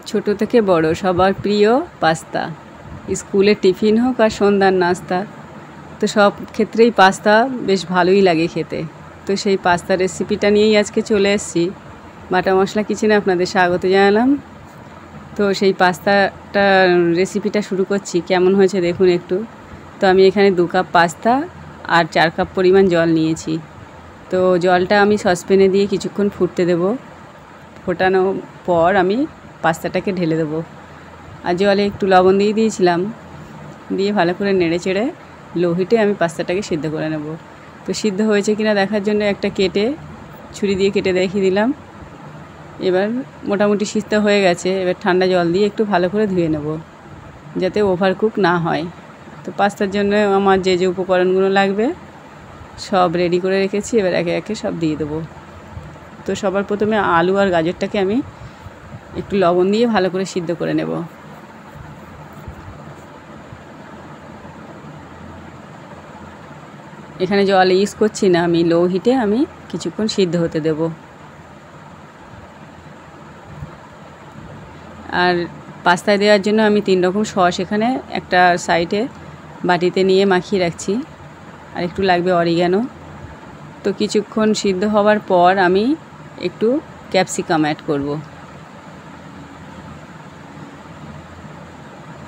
ছোট থেকে বড় সবার প্রিয় পাস্তা। স্কুলের টিফিন হোক আর সন্ধ্যার নাস্তা, তো সব ক্ষেত্রেই পাস্তা বেশ ভালোই লাগে খেতে। তো সেই পাস্তার রেসিপিটা নিয়েই আজকে চলে এসেছি। বাটা মশলা কিচেনে আপনাদের স্বাগত জানালাম। তো সেই পাস্তাটা রেসিপিটা শুরু করছি। কেমন হয়েছে দেখুন একটু। তো আমি এখানে 2 কাপ পাস্তা আর 4 কাপ পরিমাণ জল নিয়েছি। তো জলটা আমি সসপ্যানে দিয়ে কিছুক্ষণ ফুটতে দেব। ফোটানোর পর আমি পাস্তাটাকে ঢেলে দেবো। আর জলে একটু লবণ দিয়ে দিয়েছিলাম, দিয়ে ভালো করে নেড়ে চেড়ে লো হিটে আমি পাস্তাটাকে সিদ্ধ করে নেব। তো সিদ্ধ হয়েছে কিনা দেখার জন্য একটা ছুরি দিয়ে কেটে দেখিয়ে দিলাম। এবার মোটামুটি সিদ্ধ হয়ে গেছে। এবার ঠান্ডা জল দিয়ে একটু ভালো করে ধুয়ে নেব, যাতে ওভারকুক না হয়। তো পাস্তার জন্য আমার যে যে উপকরণগুলো লাগবে সব রেডি করে রেখেছি। এবার একে একে সব দিয়ে দেবো। তো সবার প্রথমে আলু আর গাজরটাকে আমি একটু লবণ দিয়ে ভালো করে সিদ্ধ করে নেব। এখানে জল ইউজ করছি না, আমি লো হিটে আমি কিছুক্ষণ সিদ্ধ হতে দেব। আর পাস্তায় দেওয়ার জন্য আমি 3 রকম সস এখানে একটা সাইডে বাটিতে নিয়ে মাখিয়ে রাখছি। আর একটু লাগবে অরিগ্যানো। তো কিছুক্ষণ সিদ্ধ হওয়ার পর আমি একটু ক্যাপসিকাম অ্যাড করব।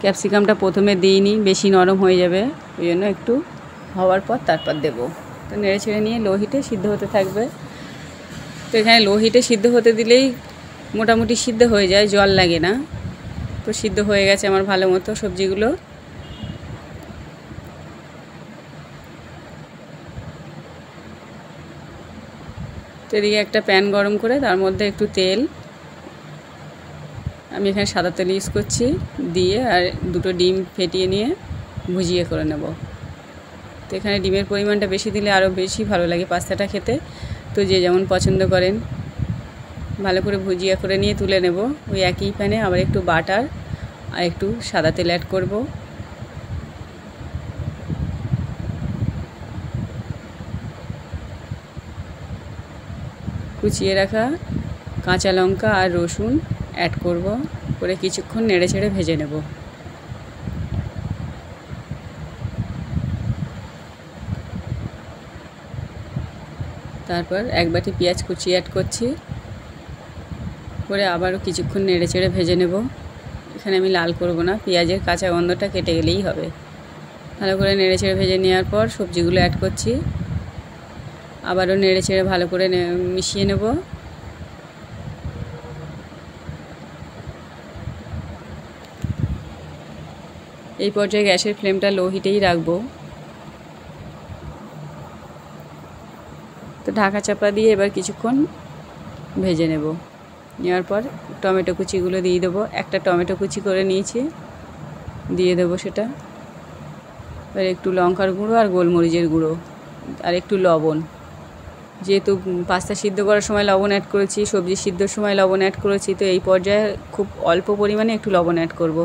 ক্যাপসিকামটা প্রথমে দিইনি, বেশি নরম হয়ে যাবে, ওই জন্য একটু হওয়ার পর তারপর দেব। তো নেড়ে ছেড়ে নিয়ে লো হিটে সিদ্ধ হতে থাকবে। তো এখানে লো হিটে সিদ্ধ হতে দিলেই মোটামুটি সিদ্ধ হয়ে যায়, জল লাগে না। তো সিদ্ধ হয়ে গেছে আমার ভালো মতো সবজিগুলো। তো এদিকে একটা প্যান গরম করে তার মধ্যে একটু তেল, আমি এখানে সাদা তেল ইউজ করছি, দিয়ে আর 2টো ডিম ফেটিয়ে নিয়ে ভুজিয়ে করে নেব। তো এখানে ডিমের পরিমাণটা বেশি দিলে আরও বেশি ভালো লাগে পাস্তাটা খেতে। তো যে যেমন পছন্দ করেন। ভালো করে ভুজিয়া করে নিয়ে তুলে নেব। ওই একই প্যানে আবার একটু বাটার আর একটু সাদা তেল অ্যাড করব। কুচিয়ে রাখা কাঁচা লঙ্কা আর রসুন অ্যাড করব, করে কিছুক্ষণ নেড়ে ছেড়ে ভেজে নেব। তারপর 1 বাটি পেঁয়াজ কুচি অ্যাড করছি, করে আবারও কিছুক্ষণ নেড়ে চেড়ে ভেজে নেব। এখানে আমি লাল করব না, পেঁয়াজের কাঁচা গন্ধটা কেটে গেলেই হবে। ভালো করে নেড়ে চেড়ে ভেজে নেওয়ার পর সবজিগুলো অ্যাড করছি, আবারও নেড়ে চেড়ে ভালো করে মিশিয়ে নেব। এই পর্যায়ে গ্যাসের ফ্লেমটা লো হিটেই রাখবো। তো ঢাকা চাপা দিয়ে এবার কিছুক্ষণ ভেজে নেওয়ার পর টমেটো কুচিগুলো দিয়ে দেবো। একটা টমেটো কুচি করে নিয়েছি, দিয়ে দেবো সেটা। এবার একটু লঙ্কার গুঁড়ো আর গোলমরিচের গুঁড়ো আর একটু লবণ। যেহেতু পাস্তা সিদ্ধ করার সময় লবণ অ্যাড করেছি, সবজি সিদ্ধর সময় লবণ অ্যাড করেছি, তো এই পর্যায়ে খুব অল্প পরিমাণে একটু লবণ অ্যাড করব।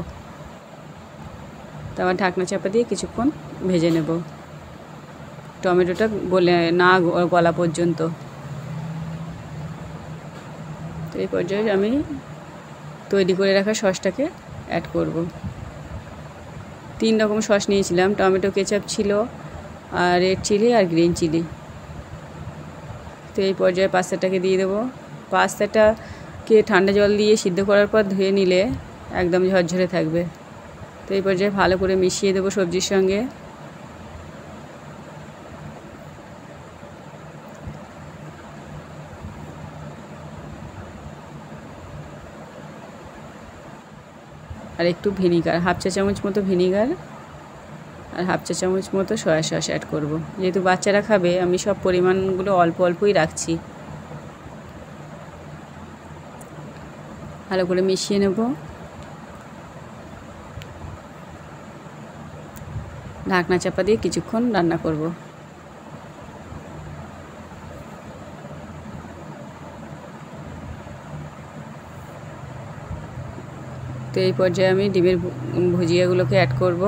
তারপর ঢাকনা চাপা দিয়ে কিছুক্ষণ ভেজে নেব, টমেটোটা গলা পর্যন্ত। তো এই পর্যায়ে আমি তৈরি করে রাখা সসটাকে অ্যাড করব। 3 রকম সস নিয়েছিলাম, টমেটো কেচাপ ছিল, আর রেড চিলি আর গ্রিন চিলি। তো এই পর্যায়ে পাস্তাটাকে দিয়ে দেবো। পাস্তাটাকে ঠান্ডা জল দিয়ে সিদ্ধ করার পর ধুয়ে নিলে একদম ঝরঝরে থাকবে। তো এই পর্যায়ে ভালো করে মিশিয়ে দেবো সবজির সঙ্গে। আর একটু ভিনিগার, হাফ চা চামচ মতো ভিনিগার আর হাফ চা চামচ মতো সয়া সস অ্যাড করব। যেহেতু বাচ্চারা খাবে, আমি সব পরিমাণগুলো অল্প অল্পই রাখছি। ভালো করে মিশিয়ে নেব। ঢাকনা চাপা দিয়ে কিছুক্ষণ রান্না করব। তো এই পর্যায়ে আমি ডিমের ভুজিয়াগুলোকে অ্যাড করব।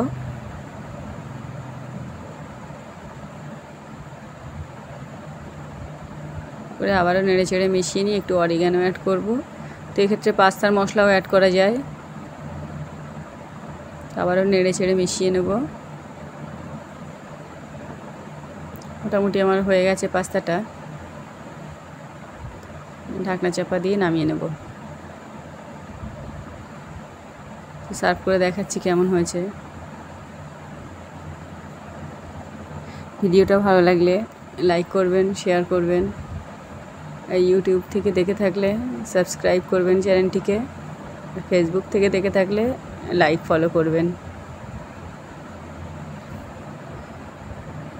করে আবারও নেড়ে চেড়ে মিশিয়ে নিয়ে একটু অরিগ্যানো অ্যাড করব। তো এক্ষেত্রে পাস্তার মশলাও অ্যাড করা যায়। আবারও নেড়ে চেড়ে মিশিয়ে নেব। মোটামুটি আমার হয়ে গেছে পাস্তাটা। ঢাকনা চাপা দিয়ে নামিয়ে নেব। সার্ভ করে দেখাচ্ছি কেমন হয়েছে। ভিডিওটা ভালো লাগলে লাইক করবেন, শেয়ার করবেন। ইউটিউব থেকে দেখে থাকলে সাবস্ক্রাইব করবেন চ্যানেলটিকে। ফেসবুক থেকে দেখে থাকলে লাইক ফলো করবেন।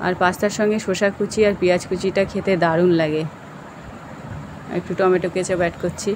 আর পাস্তার সঙ্গে শসা কুচি আর পেঁয়াজ কুচিটা খেতে দারুণ লাগে। একটু টমেটো কেচাপ অ্যাড করছি।